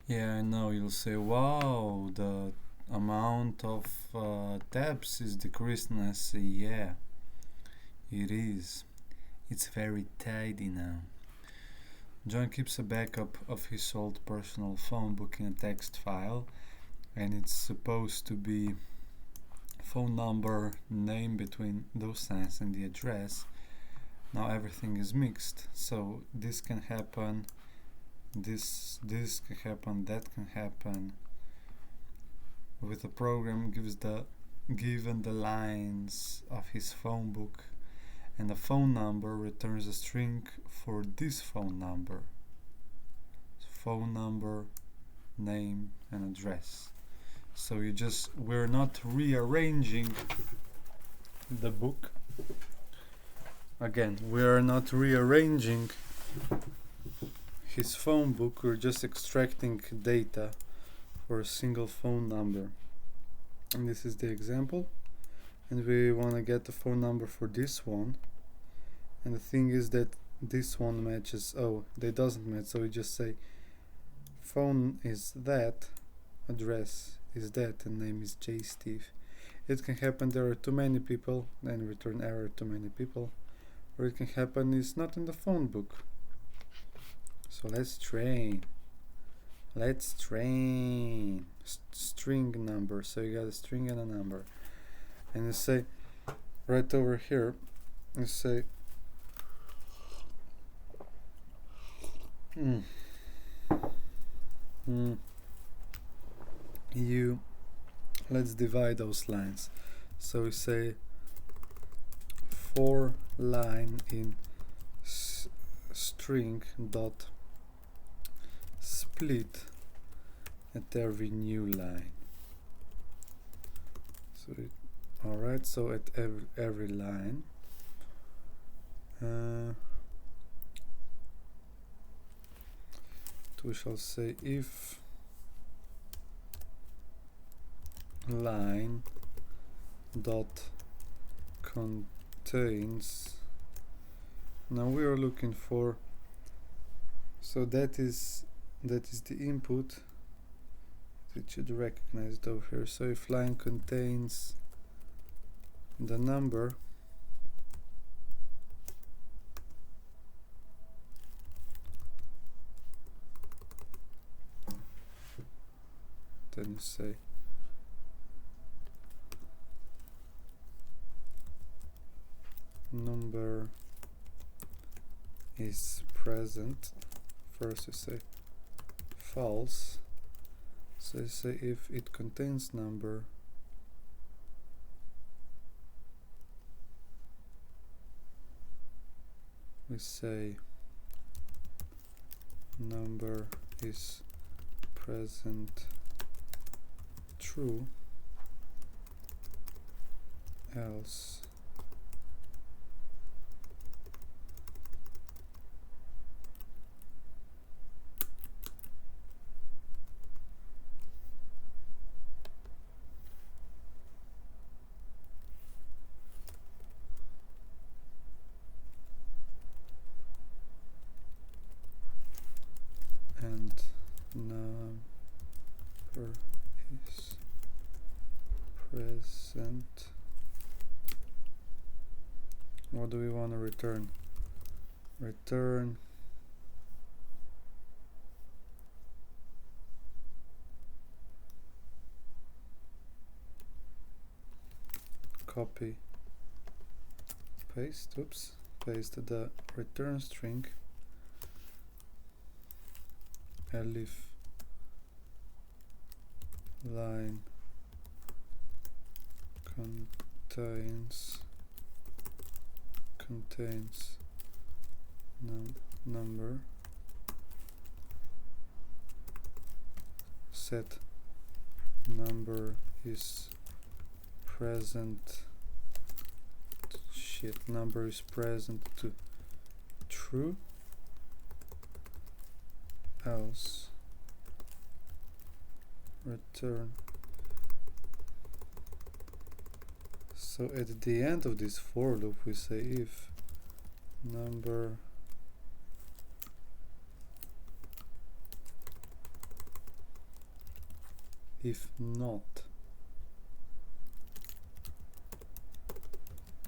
Yeah, I know you'll say, wow, the amount of tabs is decreased, and I say, yeah, it is. It's very tidy now. John keeps a backup of his old personal phone book in a text file, and it's supposed to be phone number, name between those signs, and the address. Now everything is mixed, so this can happen, this can happen, that can happen. With the program given the lines of his phone book, and the phone number returns a string for this phone number. Phone number, name, and address. So we're not rearranging the book. Again, we are not rearranging his phone book, we're just extracting data for a single phone number. And this is the example. And we want to get the phone number for this one. And the thing is that this one matches, they doesn't match, so we just say phone is that, address is that, and name is JSteve. It can happen there are too many people, then return error too many people, or it can happen is not in the phone book. So let's train. String number. So you got a string and a number, and you say right over here, you say let's divide those lines. So we say for line in string dot split at every new line. So alright, so at every line we shall say if line dot contains, now we are looking for, so that is the input. It should recognize it over here. So if line contains the number, then you say number is present. First you say false. So you say if it contains number, we say number is present true, else and number is present. What do we want to return? Return copy paste, paste the return string elif line contains number, set number is present, number is present to true, else return. So at the end of this for loop we say if number If not,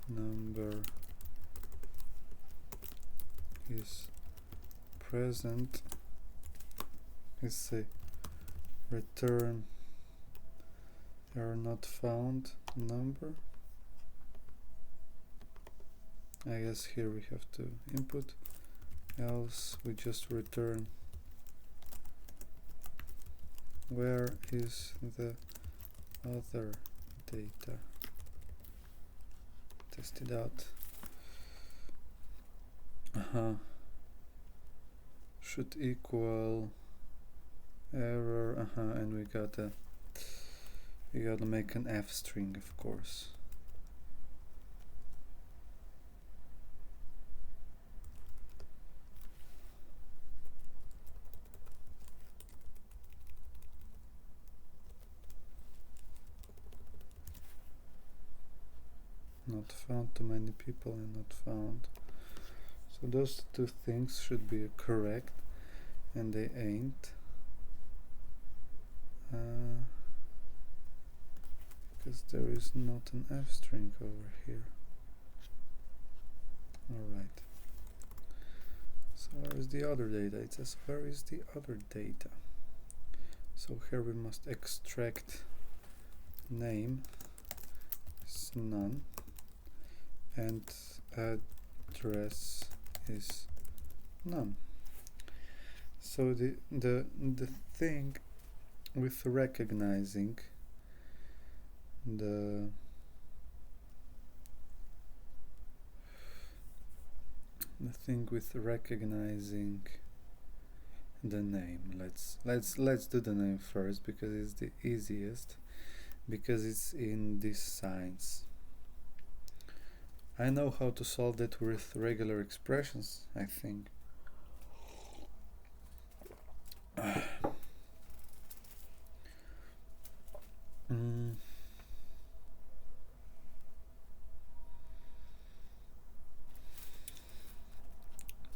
number is present, let's say return error not found number. I guess here we have to input, else we just return where is the other data. Test it out. Should equal error, and we gotta make an F string, of course. Not found, too many people and not found. So those two things should be correct, and they ain't. Because there is not an F string over here. Alright. So where is the other data? It says where is the other data? So here we must extract name is none and address is none. So the thing with recognizing the thing with recognizing the name, let's do the name first, because it's the easiest, because it's in these signs. I know how to solve that with regular expressions, I think.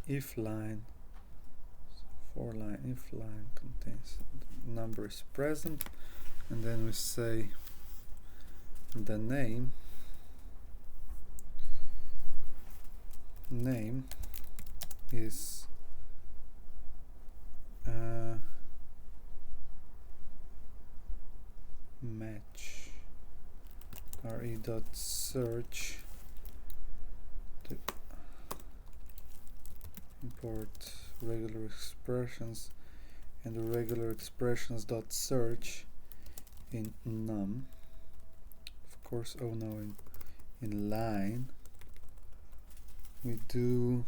If line, for line, if line contains number is present, and then we say the name is match re.search to import regular expressions, and the regular expressions dot search in num, of course. Oh no, in line we do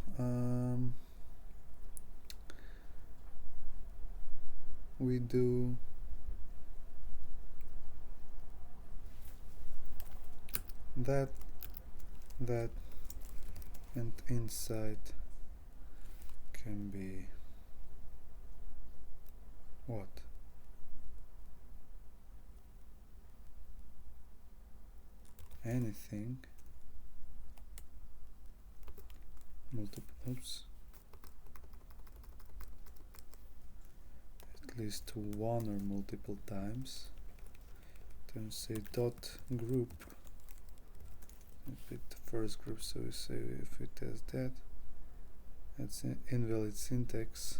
that, and inside can be what? Anything. Multiples. At least one or multiple times. Then say dot group. Pick the first group, so we say if it has that, that's an invalid syntax.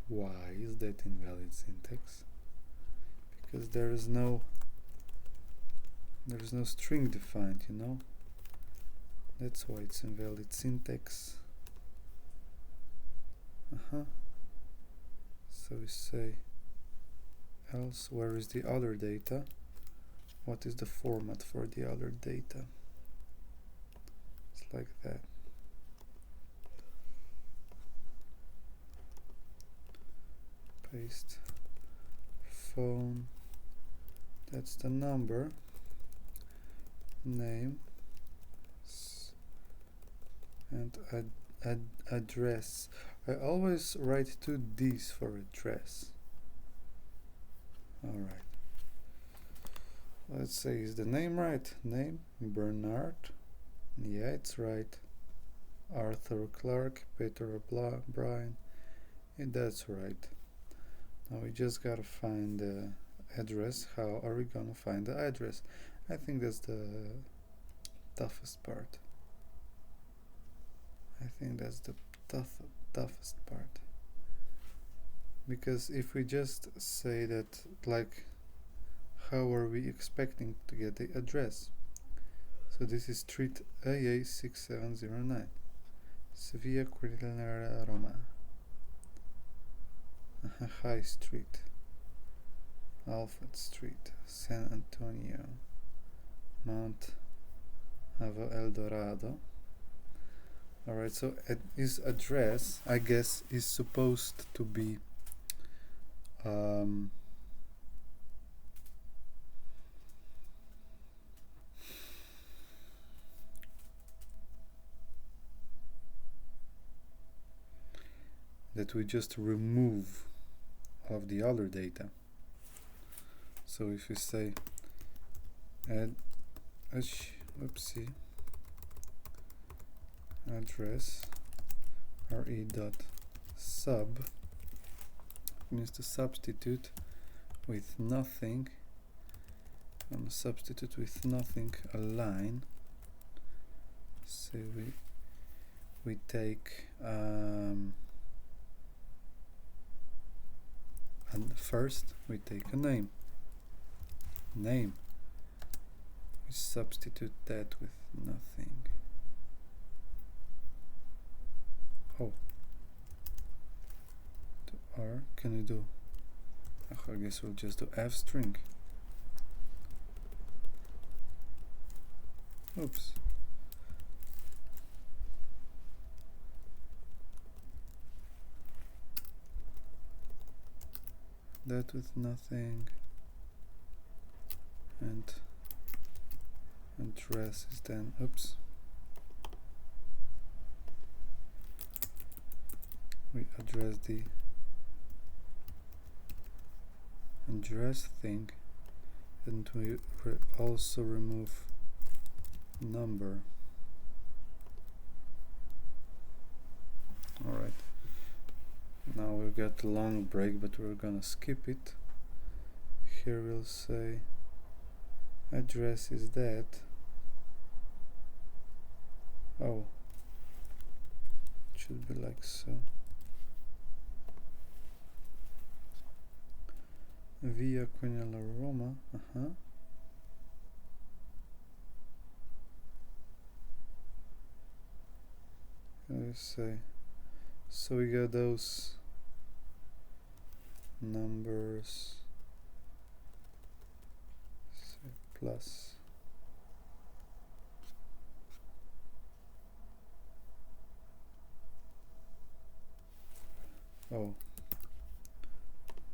Why is that invalid syntax? Because there is no string defined, you know. That's why it's invalid syntax. So we say else, where is the other data? What is the format for the other data? It's like that. Paste phone, that's the number, name, and address. I always write two D's for address. Alright. Let's say, is the name right? Name, Bernard. Yeah, it's right. Arthur Clark, Peter Brian, That's right. Now we just gotta find the address. How are we gonna find the address? I think that's the toughest part. I think that's the toughest part. Because if we just say that, like, how are we expecting to get the address? So this is Street AA6709, Sevilla, Culinary Roma. High Street, Alfred Street, San Antonio, Mount Avo El Dorado. Alright, so his address, I guess, is supposed to be that we just remove of the other data. So if you say oopsie, address re.sub means to substitute with nothing. I'm gonna substitute with nothing a line. So we take and first we take a name. We substitute that with nothing. Oh, or can we do? I guess we'll just do f string. Oops. That with nothing, and address is then, oops, we address the address thing, and we also remove number. Alright, now we've got a long break, but we're gonna skip it. Here we'll say address is that. Oh, it should be like so. Via Quinella Roma. Let's say, so we got those numbers, say plus. Oh,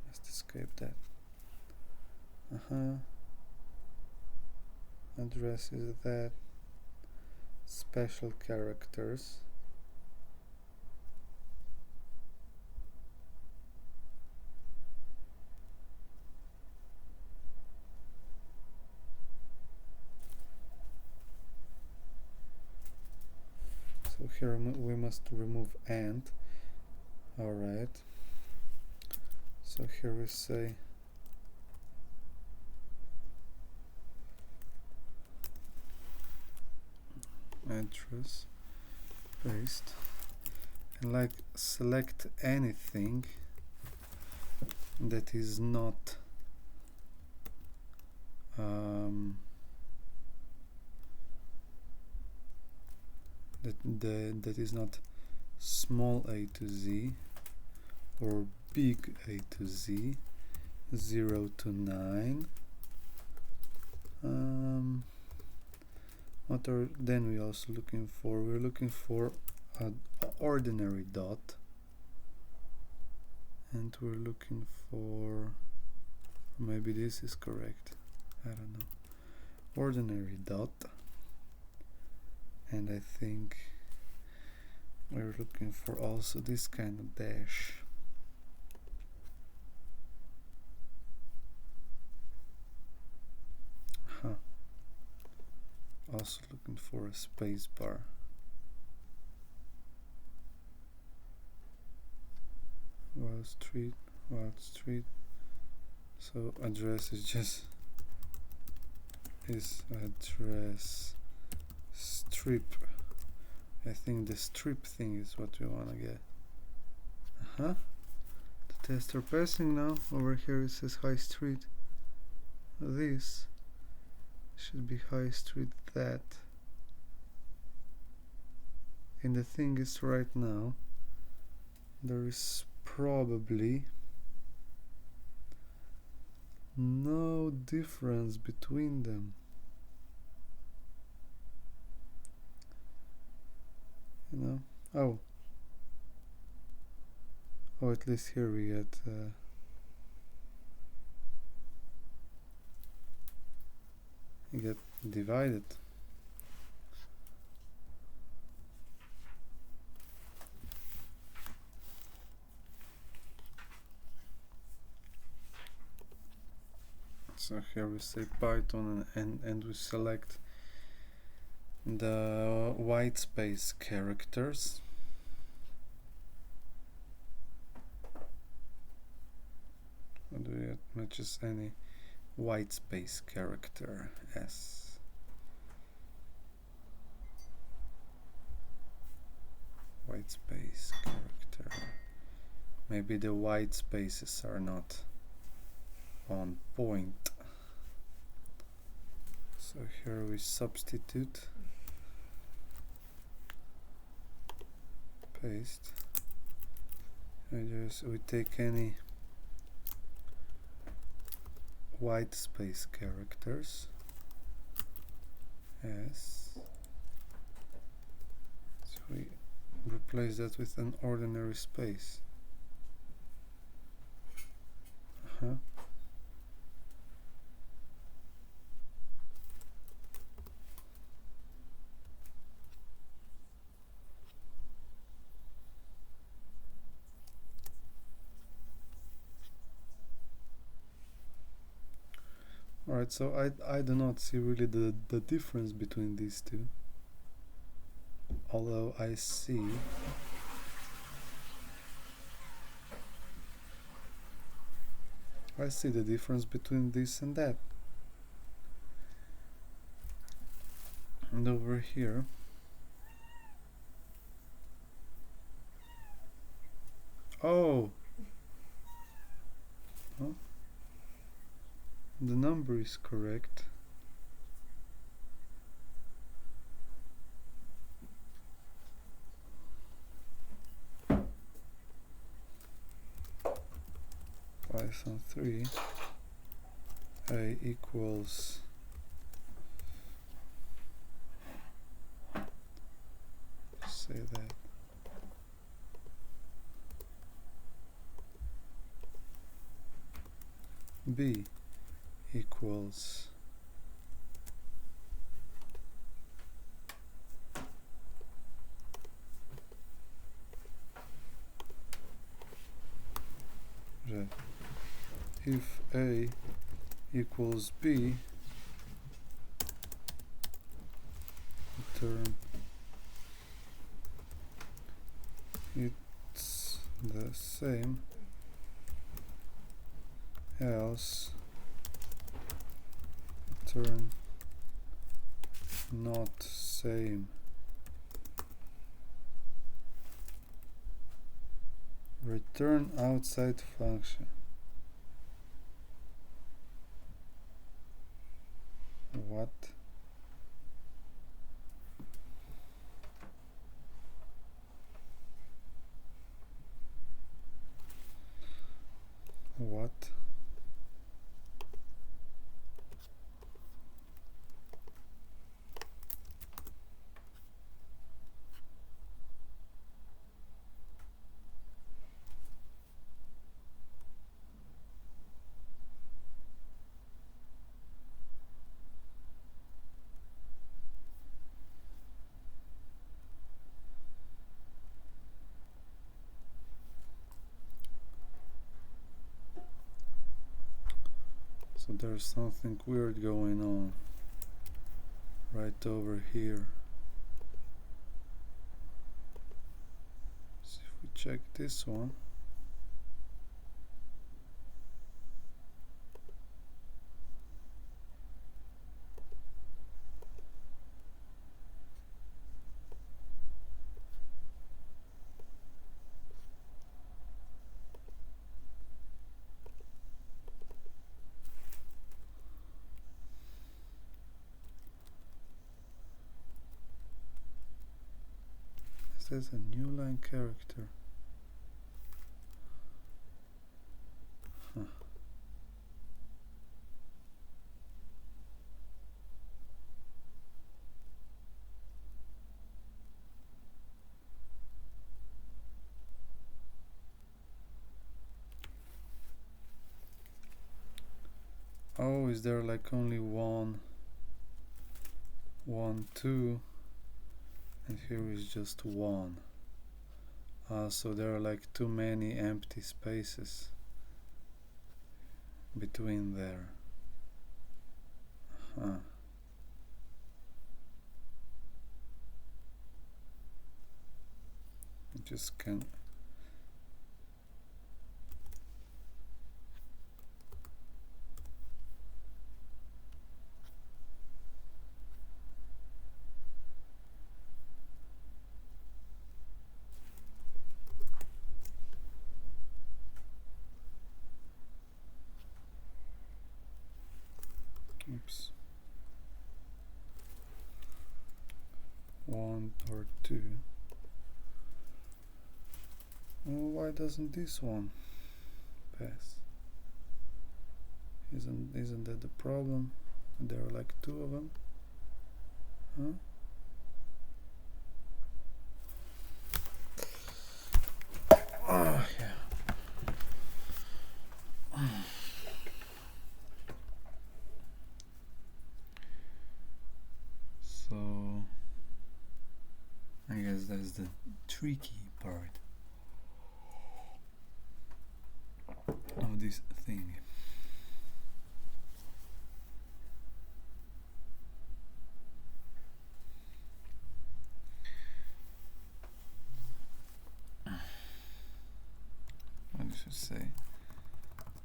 must escape that. Address is that, special characters. So here we must remove and. Alright, so here we say address paste, and like select anything that is not that is not small a to z or big a to z, 0 to 9. What are then we also looking for? We're looking for an ordinary dot, and we're looking for, maybe this is correct, I don't know, ordinary dot, and I think we're looking for also this kind of dash. Also looking for a space bar. street, wild street. So address is just address strip. I think the strip thing is what we want to get. The tests are passing now. Over here it says high street. This should be high street that. And the thing is, right now there is probably no difference between them. You know? Oh, at least here we get divided. So here we say Python and we select the white space characters. Do it matches any white space character S. White space character. Maybe the white spaces are not on point. So here we substitute, paste, and we take any white space characters as, so we replace that with an ordinary space. Alright, so I do not see really the difference between these two, although I see the difference between this and that. And over here the number is correct. Python 3 a equals say that b equals right. If a equals b, return it's the same, else return not same. Return outside function. What? What? So there's something weird going on right over here. So if we check this one, says a new line character. Huh. Oh, is there like only one, 2, and here is just 1. So there are like too many empty spaces between there. Huh. You just can. Oops. 1 or 2. Well, why doesn't this one pass? Isn't that the problem? There are like 2 of them. Huh? Oh yeah. So I guess that's the tricky part of this thing. What should I say?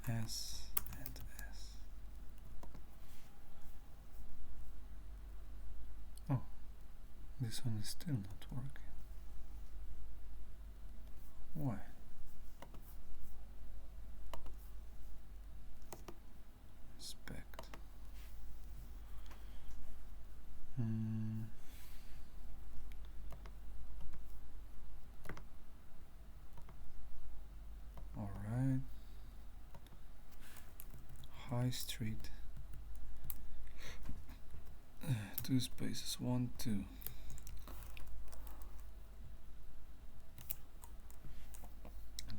S and S. Oh, this one is still not working. Why? Inspect. All right. High Street. 2 spaces. 1, 2. And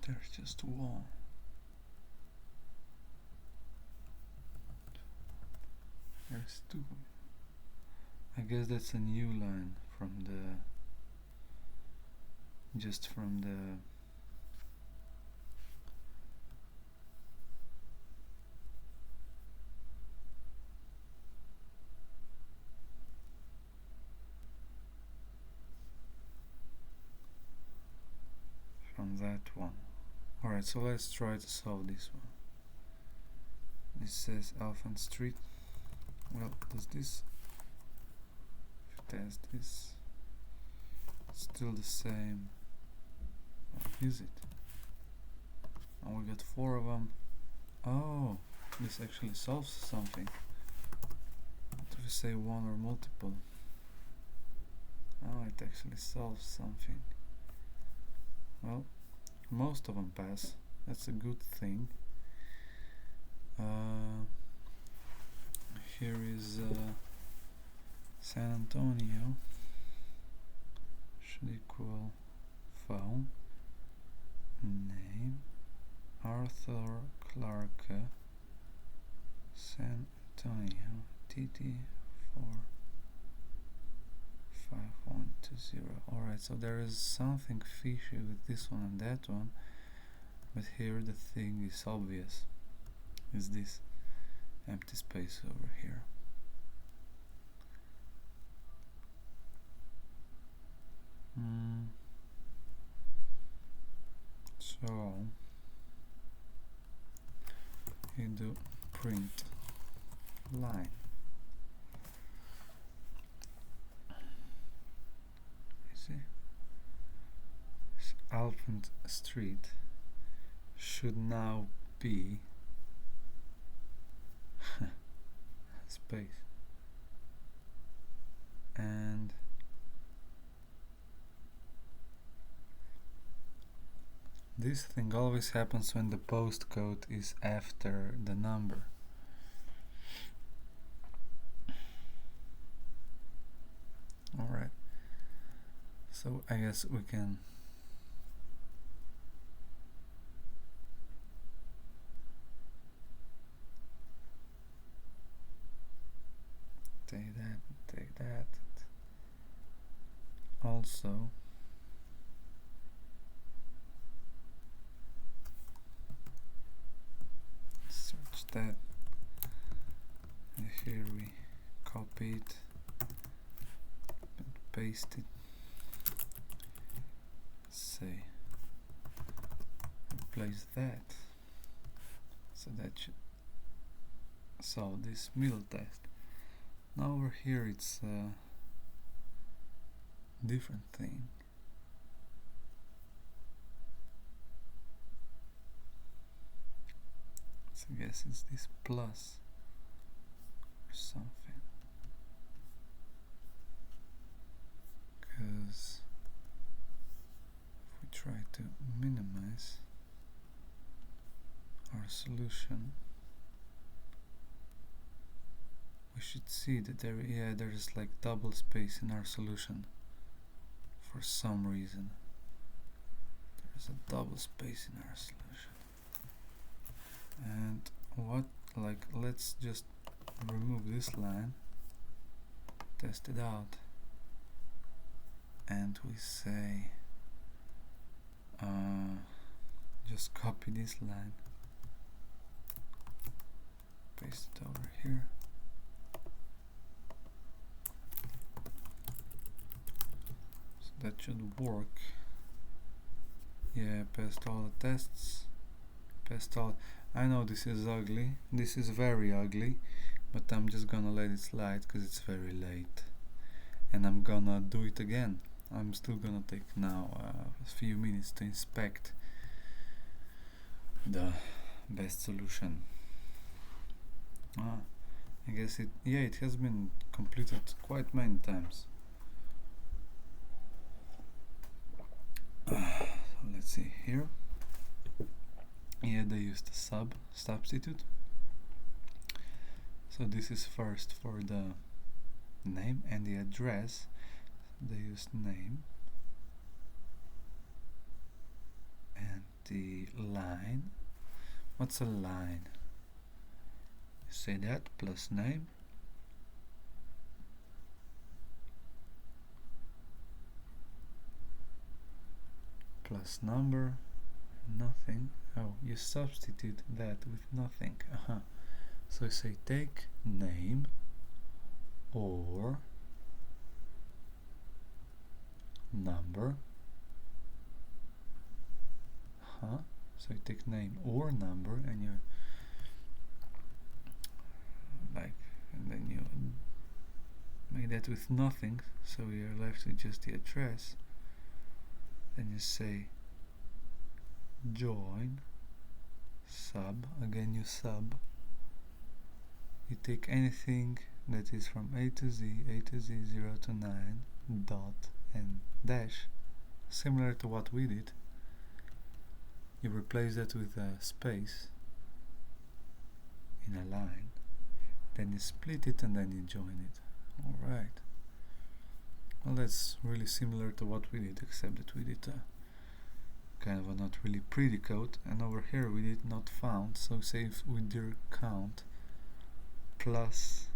there's just 1. There's 2. I guess that's a new line from the that one. Alright, so let's try to solve this one. This says Alphen Street. Well, does this, if you test this, it's still the same. Is it? And we got 4 of them. Oh, this actually solves something. What if we say 1 or multiple? Oh, it actually solves something. Well, most of them pass. That's a good thing. Here is San Antonio should equal phone name Arthur Clarke San Antonio TT 45120. Alright, so there is something fishy with this one and that one, but here the thing is obvious. Is this empty space over here. So you do print line. You see, this Alphen Street should now be space, and This thing always happens when the postcode is after the number. Alright, so I guess we can take that. Also, search that, and here we copy it and paste it. Say replace that, so that should solve this middle test. Now over here it's a different thing. So I guess it's this plus or something, because if we try to minimize our solution, we should see that there's like double space in our solution. For some reason, there's a double space in our solution. And let's just remove this line, test it out, and we say just copy this line, paste it over here. So that should work. Yeah, passed all the tests. Passed all. I know this is ugly. This is very ugly, but I'm just gonna let it slide because it's very late, and I'm gonna do it again. I'm still gonna take now a few minutes to inspect the best solution. I guess it has been completed quite many times. So let's see here. Yeah, they used a substitute. So this is first for the name and the address. They used name and the line. What's a line? You say that plus name plus number, nothing. Oh, you substitute that with nothing. So you say take name or number. So you take name or number, and you and then you make that with nothing, so you're left with just the address. Then you say join sub, again you sub, you take anything that is from A to Z 0 to 9, dot and dash, similar to what we did. You replace that with a space in a line, then you split it and then you join it. Alright, well, that's really similar to what we did, except that we did kind of a not really pretty code, and over here we did not found. So say if we do count plus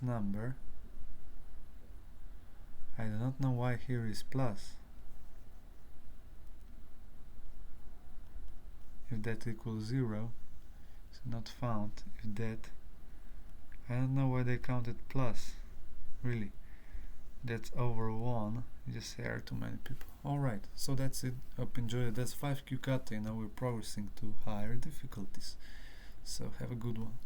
number. I do not know why here is plus. If that equals 0, so not found. If that, I don't know why they counted plus, really. That's over 1. You just say are too many people. Alright, so that's it. Hope you enjoyed it. That's 5 codingKata, and now we're progressing to higher difficulties. So have a good one.